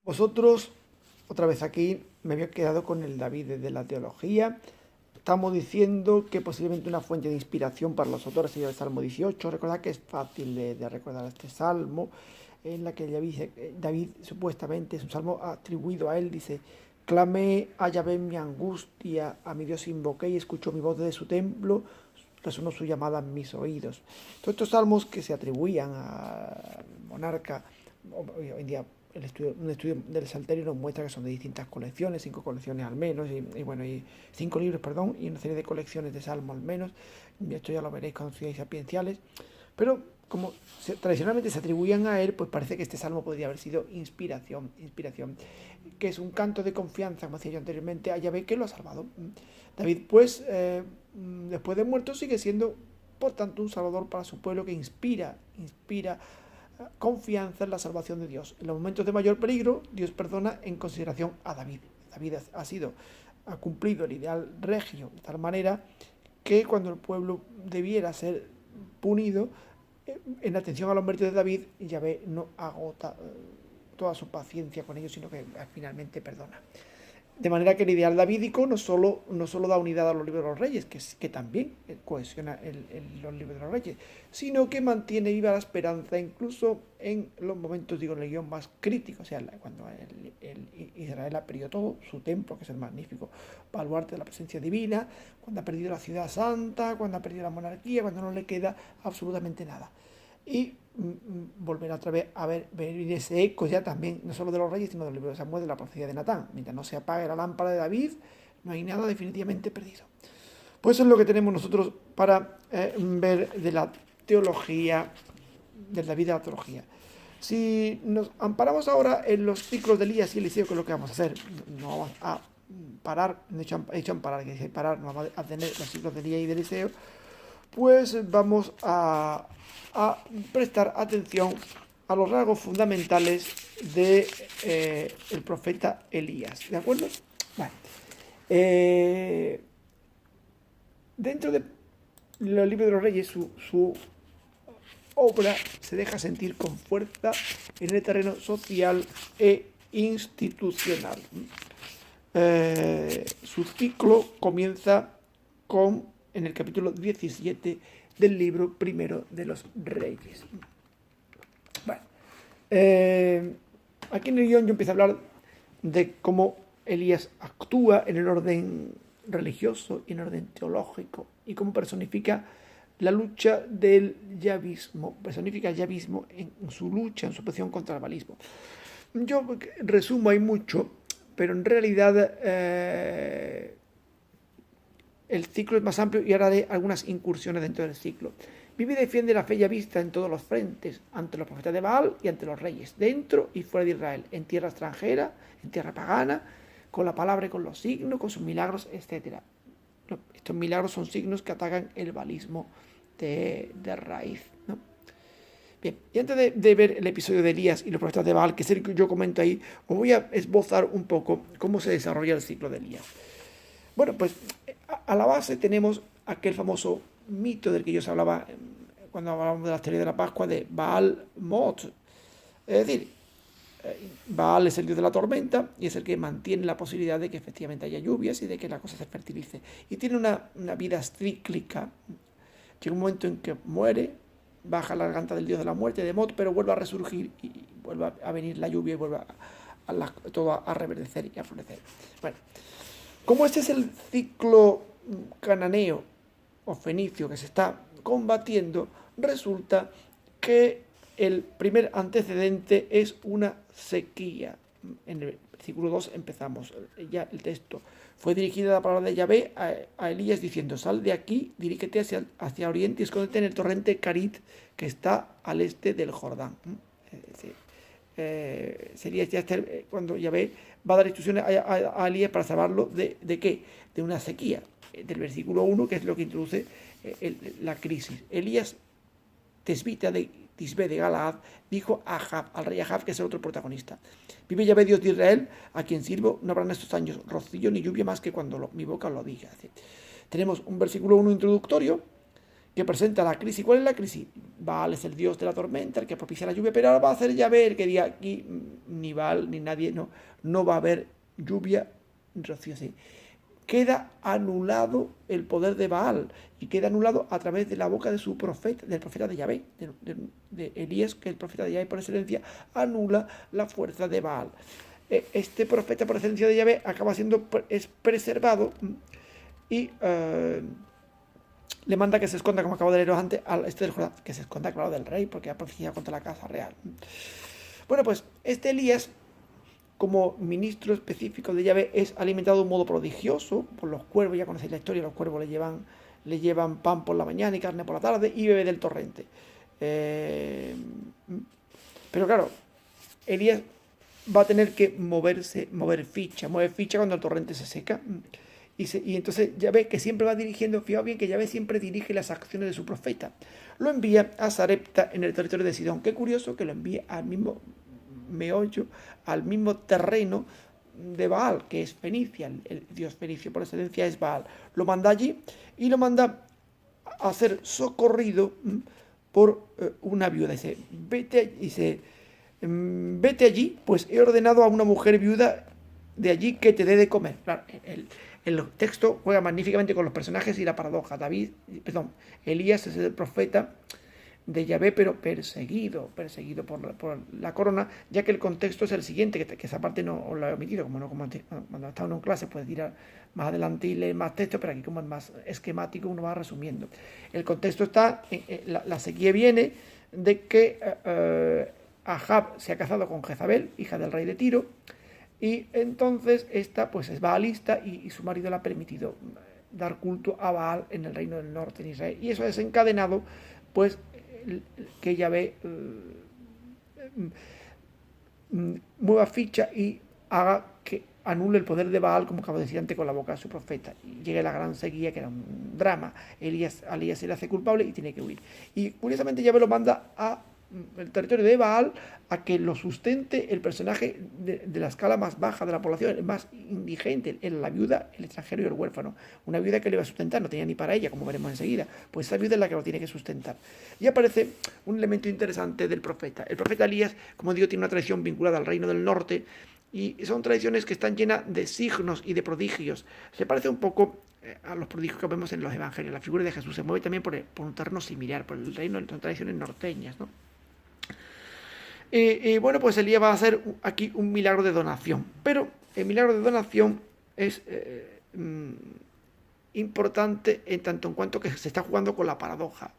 Vosotros, otra vez aquí, me había quedado con el David de la teología. Estamos diciendo que posiblemente una fuente de inspiración para los autores sería el Salmo 18. Recordad que es fácil de recordar este salmo, en la que David supuestamente es un salmo atribuido a él. Dice: clamé a Yahvé en mi angustia, a mi Dios invoqué y escuchó mi voz desde su templo, resonó su llamada en mis oídos. Todos estos salmos que se atribuían al monarca, hoy en día un estudio del Salterio nos muestra que son de distintas colecciones, 5 colecciones al menos, y 5 libros, perdón, y una serie de colecciones de salmos al menos. Y esto ya lo veréis cuando estudiáis Sapienciales. Pero como tradicionalmente se atribuían a él, pues parece que este salmo podría haber sido inspiración, que es un canto de confianza, como decía yo anteriormente, a Yahvé que lo ha salvado. David, pues, después de muerto, sigue siendo, por tanto, un salvador para su pueblo que inspira confianza en la salvación de Dios. En los momentos de mayor peligro, Dios perdona en consideración a David. David ha cumplido el ideal regio de tal manera que cuando el pueblo debiera ser punido, en atención a los méritos de David, Yahvé no agota toda su paciencia con ellos, sino que finalmente perdona. De manera que el ideal davídico no solo da unidad a los libros de los reyes, que también cohesiona los libros de los reyes, sino que mantiene viva la esperanza incluso en los momentos, digo, en el guión más crítico, o sea, cuando Israel ha perdido todo, su templo, que es el magnífico baluarte de la presencia divina, cuando ha perdido la ciudad santa, cuando ha perdido la monarquía, cuando no le queda absolutamente nada. Y volver otra vez a ver ese eco ya también, no solo de los reyes, sino del libro de Samuel, de la profecía de Natán. Mientras no se apague la lámpara de David, no hay nada definitivamente perdido. Pues eso es lo que tenemos nosotros para ver de la teología, del David de la teología. Si nos amparamos ahora en los ciclos de Elías y Eliseo, que es lo que vamos a hacer, no vamos a parar, he dicho amparar, que dice parar, no vamos a tener los ciclos de Elías y de Eliseo, pues vamos a prestar atención a los rasgos fundamentales de el profeta Elías. ¿De acuerdo? Vale. Dentro de los libros de los reyes, su obra se deja sentir con fuerza en el terreno social e institucional. Su ciclo comienza en el capítulo 17 del libro primero de los Reyes. Bueno, aquí en el guión yo empiezo a hablar de cómo Elías actúa en el orden religioso y en el orden teológico y cómo personifica la lucha del yavismo, personifica el yavismo en su lucha, en su posición contra el balismo. Yo resumo ahí mucho, pero en realidad el ciclo es más amplio y ahora haré algunas incursiones dentro del ciclo. Vive y defiende la fe yavista en todos los frentes, ante los profetas de Baal y ante los reyes, dentro y fuera de Israel, en tierra extranjera, en tierra pagana, con la palabra y con los signos, con sus milagros, etc. Estos milagros son signos que atacan el baalismo de raíz, ¿no? Bien, y antes de ver el episodio de Elías y los profetas de Baal, que es el que yo comento ahí, os voy a esbozar un poco cómo se desarrolla el ciclo de Elías. Bueno, pues a la base tenemos aquel famoso mito del que yo os hablaba cuando hablábamos de la teoría de la Pascua, de Baal Mot. Es decir, Baal es el dios de la tormenta y es el que mantiene la posibilidad de que efectivamente haya lluvias y de que la cosa se fertilice. Y tiene una vida cíclica. Llega un momento en que muere, baja la garganta del dios de la muerte, de Mot, pero vuelve a resurgir y vuelve a venir la lluvia y vuelve todo a reverdecer y a florecer. Bueno, como este es el ciclo cananeo o fenicio que se está combatiendo, resulta que el primer antecedente es una sequía. En el versículo 2 empezamos ya el texto. Fue dirigida la palabra de Yahvé a Elías diciendo: sal de aquí, dirígete hacia oriente y escóndete en el torrente Carit que está al este del Jordán. Sería ya cuando Yahvé va a dar instrucciones a Elías para salvarlo de ¿qué? De una sequía. Del versículo 1, que es lo que introduce la crisis. Elías, Tisbe de Galaad, dijo a Ahab, al rey Ahab, que es el otro protagonista: vive Yahvé, Dios de Israel, a quien sirvo, no habrá en estos años rocío ni lluvia más que cuando mi boca lo diga. Tenemos un versículo 1 introductorio que presenta la crisis. ¿Cuál es la crisis? Baal es el dios de la tormenta, el que propicia la lluvia, pero ahora va a ser Yahvé el que diga aquí ni Baal ni nadie, no va a haber lluvia, rocío, sí. Queda anulado el poder de Baal y queda anulado a través de la boca de su profeta, del profeta de Yahvé, de Elías, que el profeta de Yahvé por excelencia anula la fuerza de Baal. Este profeta por excelencia de Yahvé acaba siendo preservado y le manda que se esconda, como acabo de leeros antes, al del Jordán, que se esconda, claro, del rey, porque ha profetizado contra la casa real. Bueno, pues este Elías, como ministro específico de Yahvé, es alimentado de un modo prodigioso por los cuervos. Ya conocéis la historia, los cuervos le llevan pan por la mañana y carne por la tarde y bebe del torrente. Pero claro, Elías va a tener que mover ficha cuando el torrente se seca. Y entonces Yahvé, que siempre va dirigiendo, fijaos bien que Yahvé siempre dirige las acciones de su profeta, lo envía a Sarepta en el territorio de Sidón. Qué curioso que lo envíe al mismo meollo, al mismo terreno de Baal, que es Fenicia, el dios fenicio por excelencia es Baal. Lo manda allí y lo manda a ser socorrido por una viuda. Dice, vete allí, pues he ordenado a una mujer viuda de allí que te dé de comer. Claro, el texto juega magníficamente con los personajes y la paradoja. Elías es el profeta de Yahvé, pero perseguido por la corona, ya que el contexto es el siguiente, que esa parte no os la he omitido, como cuando está uno en clase puedes ir más adelante y leer más texto, pero aquí como es más esquemático uno va resumiendo. El contexto está, la sequía viene de que Ahab se ha casado con Jezabel, hija del rey de Tiro, y entonces esta pues es baalista y su marido le ha permitido dar culto a Baal en el reino del norte en Israel, y eso ha desencadenado pues que Yahvé mueva ficha y haga que anule el poder de Baal, como acabo de decir antes, con la boca de su profeta. Y llega la gran sequía, que era un drama. Elías se le hace culpable y tiene que huir. Y curiosamente Yahvé lo manda a el territorio de Baal a que lo sustente el personaje de la escala más baja de la población, el más indigente, la viuda, el extranjero y el huérfano. Una viuda que le iba a sustentar, no tenía ni para ella, como veremos enseguida. Pues esa viuda es la que lo tiene que sustentar. Y aparece un elemento interesante del profeta. El profeta Elías, como digo, tiene una tradición vinculada al reino del norte, y son tradiciones que están llenas de signos y de prodigios. Se parece un poco a los prodigios que vemos en los evangelios. La figura de Jesús se mueve también por un terreno similar, por el reino, son tradiciones norteñas, ¿no? Bueno, pues Elías va a hacer aquí un milagro de donación, pero el milagro de donación es importante en tanto en cuanto que se está jugando con la paradoja.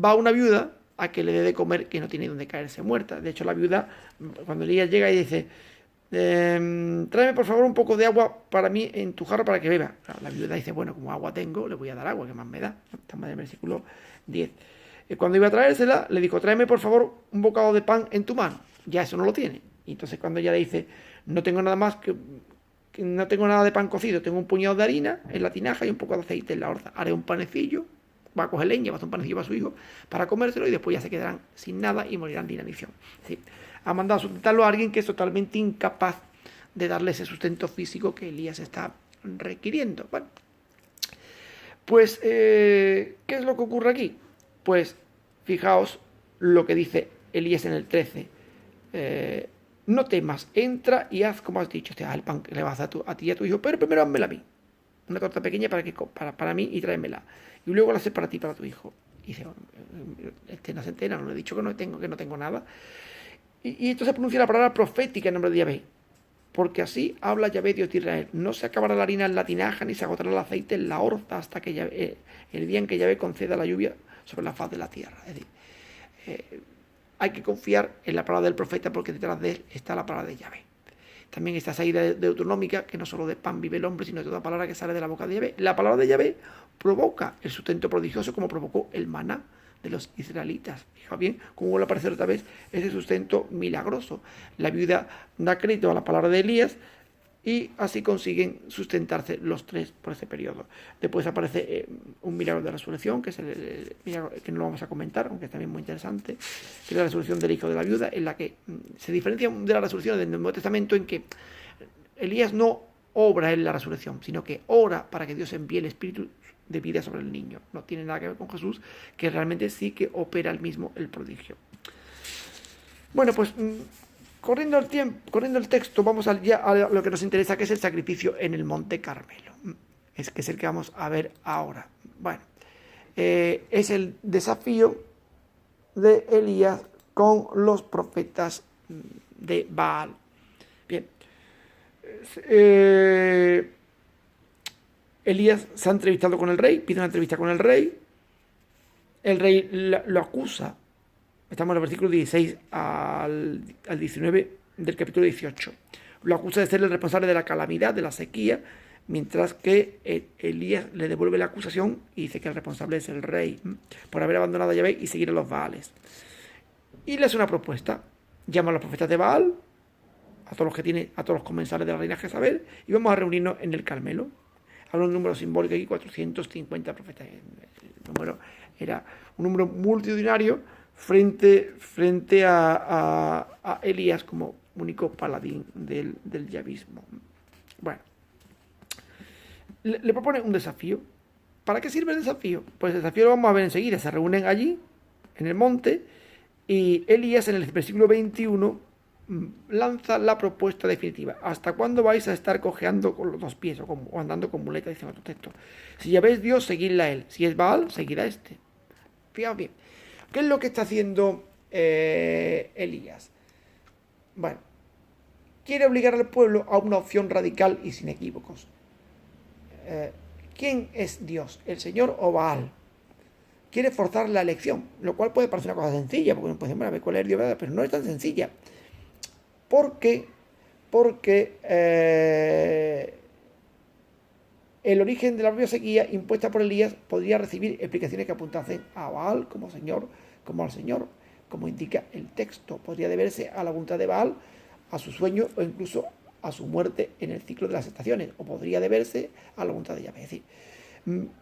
Va una viuda a que le dé de comer, que no tiene donde caerse muerta. De hecho, la viuda, cuando Elías llega y dice, tráeme por favor un poco de agua para mí en tu jarro para que beba. Claro, la viuda dice, bueno, como agua tengo, le voy a dar agua, que más me da. Estamos en el versículo 10. Cuando iba a traérsela, le dijo, tráeme por favor un bocado de pan en tu mano. Ya eso no lo tiene. Y entonces cuando ella le dice, no tengo nada más que no tengo nada de pan cocido, tengo un puñado de harina en la tinaja y un poco de aceite en la horza. Haré un panecillo, va a coger leña, va a hacer un panecillo para su hijo para comérselo y después ya se quedarán sin nada y morirán de inanición. ¿Sí? Ha mandado a sustentarlo a alguien que es totalmente incapaz de darle ese sustento físico que Elías está requiriendo. Bueno, pues, ¿qué es lo que ocurre aquí? Pues, fijaos lo que dice Elías en el 13. No temas, entra y haz como has dicho. Haz el pan que le vas a dar a ti y a tu hijo, pero primero házmela a mí. Una torta pequeña para mí y tráemela. Y luego la haces para ti y para tu hijo. Y dice, no se entera, no le he dicho que no tengo nada. Y entonces pronuncia la palabra profética en nombre de Yahvé. Porque así habla Yahvé, Dios de Israel. No se acabará la harina en la tinaja, ni se agotará el aceite en la horza hasta que el día en que Yahvé conceda la lluvia sobre la faz de la tierra. Es decir, hay que confiar en la palabra del profeta porque detrás de él está la palabra de Yahvé. También esta salida deuteronómica, que no solo de pan vive el hombre, sino de toda palabra que sale de la boca de Yahvé. La palabra de Yahvé provoca el sustento prodigioso como provocó el maná de los israelitas. Fijaos bien cómo vuelve a aparecer otra vez ese sustento milagroso. La viuda da crédito a la palabra de Elías y así consiguen sustentarse los tres por ese periodo. Después aparece un milagro de resurrección, que es el milagro que no lo vamos a comentar, aunque es también muy interesante, que es la resurrección del hijo de la viuda, en la que se diferencia de la resurrección del Nuevo Testamento en que Elías no obra en la resurrección, sino que ora para que Dios envíe el Espíritu de vida sobre el niño. No tiene nada que ver con Jesús, que realmente sí que opera el mismo el prodigio. Bueno, pues corriendo el texto, vamos ya a lo que nos interesa, que es el sacrificio en el Monte Carmelo. Que es el que vamos a ver ahora. Bueno, es el desafío de Elías con los profetas de Baal. Bien. Elías se ha entrevistado con el rey, pide una entrevista con el rey rey lo acusa. Estamos en el versículo 16 al 19 del capítulo 18. Lo acusa de ser el responsable de la calamidad, de la sequía, mientras que Elías le devuelve la acusación y dice que el responsable es el rey por haber abandonado a Yahvé y seguir a los Baales. Y le hace una propuesta. Llama a los profetas de Baal, a todos los comensales de la reina Jezabel, y vamos a reunirnos en el Carmelo. Habla un número simbólico aquí, 450 profetas. El número era un número multitudinario frente a Elías como único paladín del yavismo. Bueno, le propone un desafío. ¿Para qué sirve el desafío? Pues el desafío lo vamos a ver enseguida. Se reúnen allí, en el monte, y Elías en el versículo 21 lanza la propuesta definitiva. ¿Hasta cuándo vais a estar cojeando con los dos pies o andando con muletas? Dice otro texto. Si ya veis Dios, seguidle a él. Si es Baal, seguid a este. Fijaos bien. ¿Qué es lo que está haciendo Elías? Bueno, quiere obligar al pueblo a una opción radical y sin equívocos. ¿Quién es Dios? ¿El Señor o Baal? Quiere forzar la elección, lo cual puede parecer una cosa sencilla, porque uno puede decir, bueno, a ver cuál es Dios, ¿verdad? Pero no es tan sencilla. Porque el origen de la propia sequía impuesta por Elías podría recibir explicaciones que apuntasen a Baal como Señor, como al Señor, como indica el texto. Podría deberse a la voluntad de Baal, a su sueño o incluso a su muerte en el ciclo de las estaciones, o podría deberse a la voluntad de Yahvé. Es decir,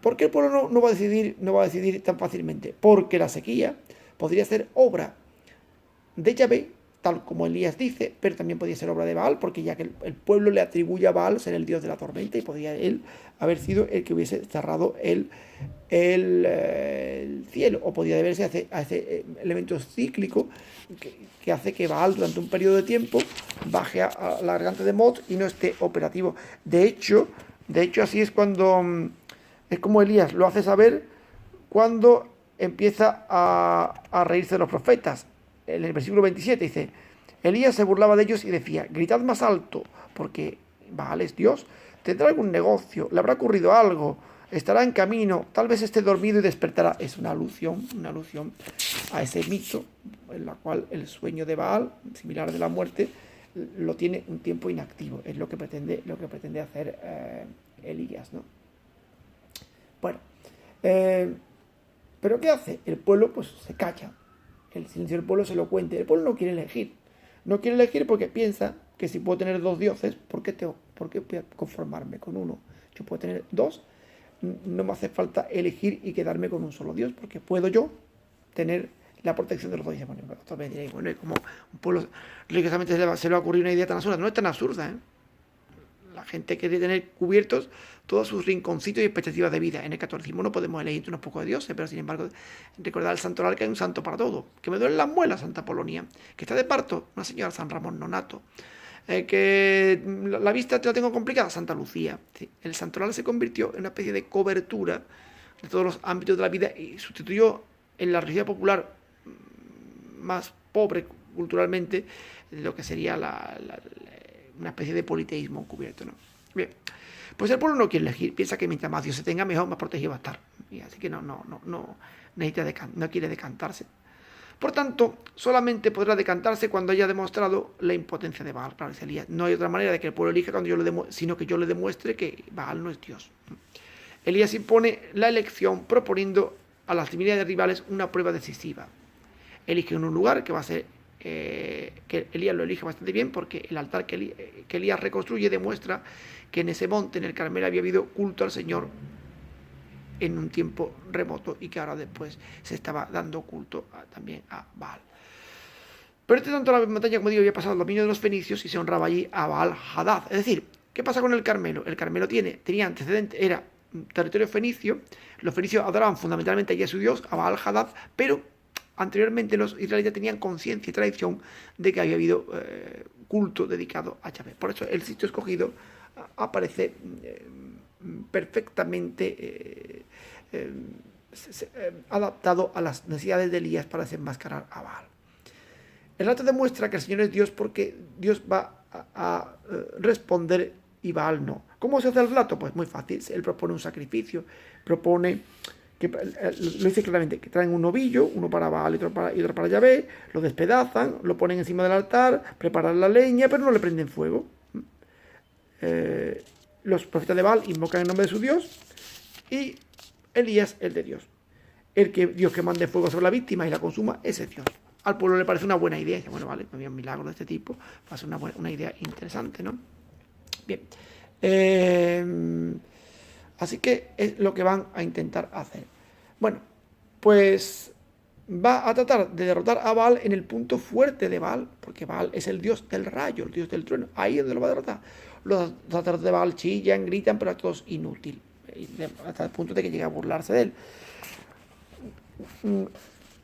¿por qué el pueblo no va a decidir tan fácilmente? Porque la sequía podría ser obra de Yahvé, tal como Elías dice, pero también podría ser obra de Baal, porque ya que el pueblo le atribuye a Baal ser el dios de la tormenta, y podría él haber sido el que hubiese cerrado el cielo, o podría deberse a ese elemento cíclico que hace que Baal durante un periodo de tiempo baje a la garganta de Mot y no esté operativo. De hecho así es es como Elías lo hace saber cuando empieza a reírse de los profetas. En el versículo 27 dice: Elías se burlaba de ellos y decía: gritad más alto, porque Baal es Dios. Tendrá algún negocio, le habrá ocurrido algo, estará en camino, tal vez esté dormido y despertará. Es una alusión a ese mito en la cual el sueño de Baal, similar de la muerte, lo tiene un tiempo inactivo. Es lo que pretende hacer Elías, ¿no? Bueno, pero ¿qué hace? El pueblo pues se calla. El silencio del pueblo se lo cuente. El pueblo no quiere elegir. No quiere elegir porque piensa que si puedo tener dos dioses, ¿por qué voy a conformarme con uno? Yo puedo tener dos. No me hace falta elegir y quedarme con un solo Dios, porque puedo yo tener la protección de los dos dioses. Bueno, como un pueblo religiosamente se le va a ocurrir una idea tan absurda. No es tan absurda, ¿eh? La gente quiere tener cubiertos todos sus rinconcitos y expectativas de vida. En el catolicismo no podemos elegir unos pocos de dioses, pero sin embargo, recordar al santoral que hay un santo para todo. Que me duelen las muelas, Santa Polonia. Que está de parto, una señora, San Ramón Nonato. Que la vista te la tengo complicada, Santa Lucía. ¿Sí? El santoral se convirtió en una especie de cobertura de todos los ámbitos de la vida y sustituyó en la religiosidad popular más pobre culturalmente lo que sería una especie de politeísmo cubierto, ¿no? Bien, pues el pueblo no quiere elegir, piensa que mientras más Dios se tenga, mejor, más protegido va a estar. Y así que no quiere decantarse. Por tanto, solamente podrá decantarse cuando haya demostrado la impotencia de Baal. Claro, dice Elías, no hay otra manera de que el pueblo elija sino que yo le demuestre que Baal no es Dios. Elías impone la elección proponiendo a las divinidades rivales una prueba decisiva. Elige un lugar que va a ser que Elías lo elige bastante bien, porque el altar que Elías reconstruye demuestra que en ese monte, en el Carmelo, había habido culto al Señor en un tiempo remoto y que ahora después se estaba dando culto también a Baal. Pero tanto la montaña, como digo, había pasado al dominio de los fenicios y se honraba allí a Baal Hadad. Es decir, ¿qué pasa con el Carmelo? El Carmelo tenía antecedentes, era territorio fenicio. Los fenicios adoraban fundamentalmente allí a su dios, a Baal-Hadad, pero anteriormente los israelitas tenían conciencia y tradición de que había habido culto dedicado a Yahvé. Por eso el sitio escogido aparece perfectamente adaptado a las necesidades de Elías para desenmascarar a Baal. El relato demuestra que el Señor es Dios porque Dios va a responder y Baal no. ¿Cómo se hace el relato? Pues muy fácil. Él propone un sacrificio, propone, lo dice claramente, que traen un novillo, uno para Baal y otro para Yahvé, lo despedazan, lo ponen encima del altar, preparan la leña, pero no le prenden fuego. Los profetas de Baal invocan el nombre de su Dios y Elías el de Dios. Dios que mande fuego sobre la víctima y la consuma, ese es Dios. Al pueblo le parece una buena idea. Dice, bueno, vale, no había un milagro de este tipo, va a ser una idea interesante, ¿no? Bien. Así que es lo que van a intentar hacer. Bueno, pues va a tratar de derrotar a Baal en el punto fuerte de Baal, porque Baal es el dios del rayo, el dios del trueno. Ahí es donde lo va a derrotar. Los sacerdotes de Baal chillan, gritan, pero a todos inútil. Hasta el punto de que llega a burlarse de él.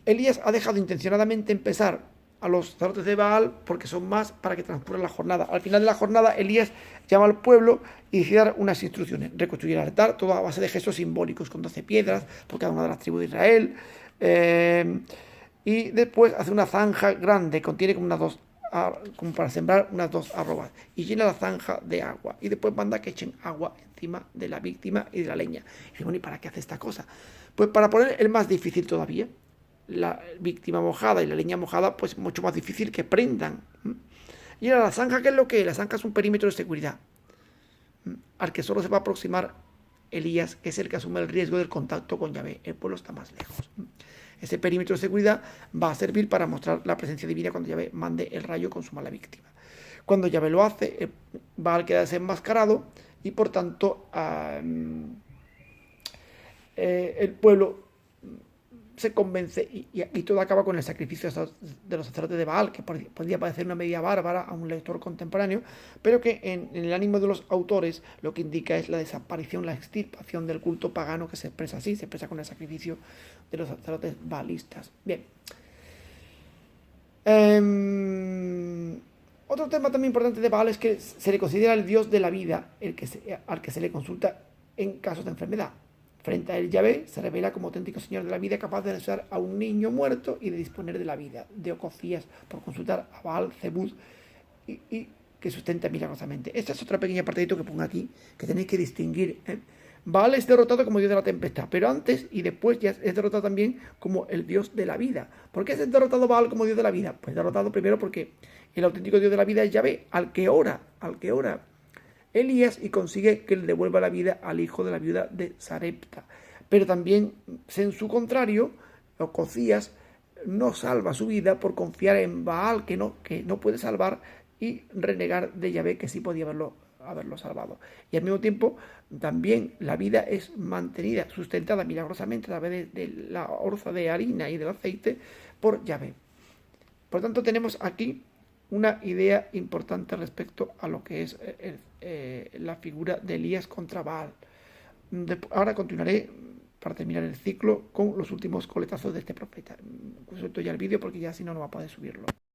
Elías ha dejado intencionadamente empezar a los sacerdotes de Baal porque son más para que transcurra la jornada. Al final de la jornada, Elías llama al pueblo y decide dar unas instrucciones. Reconstruir el altar, todo a base de gestos simbólicos, con 12 piedras por cada una de las tribus de Israel. Y después hace una zanja grande, contiene como para sembrar unas 2 arrobas, y llena la zanja de agua. Y después manda que echen agua encima de la víctima y de la leña. Y dice, bueno, ¿y para qué hace esta cosa? Pues para poner el más difícil todavía. La víctima mojada y la leña mojada, pues mucho más difícil que prendan. Y ahora la zanja, ¿qué es lo que es? La zanja es un perímetro de seguridad al que solo se va a aproximar Elías, que es el que asume el riesgo del contacto con Yahvé. El pueblo está más lejos. Ese perímetro de seguridad va a servir para mostrar la presencia divina cuando Yahvé mande el rayo consuma a la víctima. Cuando Yahvé lo hace, Baal queda desenmascarado y por tanto el pueblo se convence y todo acaba con el sacrificio de los sacerdotes de Baal, que podría parecer una medida bárbara a un lector contemporáneo, pero que en el ánimo de los autores lo que indica es la desaparición, la extirpación del culto pagano, que se expresa así, se expresa con el sacrificio de los sacerdotes baalistas. Bien. Otro tema también importante de Baal es que se le considera el dios de la vida, al que se le consulta en casos de enfermedad. Frente a él, Yahvé se revela como auténtico señor de la vida, capaz de resucitar a un niño muerto y de disponer de la vida. De Ococías, por consultar a Baal, Zebud, y que sustenta milagrosamente. Esta es otra pequeña partidito que pongo aquí, que tenéis que distinguir. Baal es derrotado como dios de la tempestad, pero antes y después ya es derrotado también como el dios de la vida. ¿Por qué es derrotado Baal como dios de la vida? Pues derrotado primero porque el auténtico dios de la vida es Yahvé, al que ora Elías, y consigue que le devuelva la vida al hijo de la viuda de Sarepta. Pero también, en su contrario, Ococías no salva su vida por confiar en Baal, que no puede salvar, y renegar de Yahvé, que sí podía haberlo salvado. Y al mismo tiempo, también la vida es mantenida, sustentada milagrosamente a través de la orza de harina y del aceite por Yahvé. Por tanto, tenemos aquí una idea importante respecto a lo que es la figura de Elías contra Baal. Ahora continuaré para terminar el ciclo con los últimos coletazos de este profeta. Suelto ya el vídeo porque ya si no va a poder subirlo.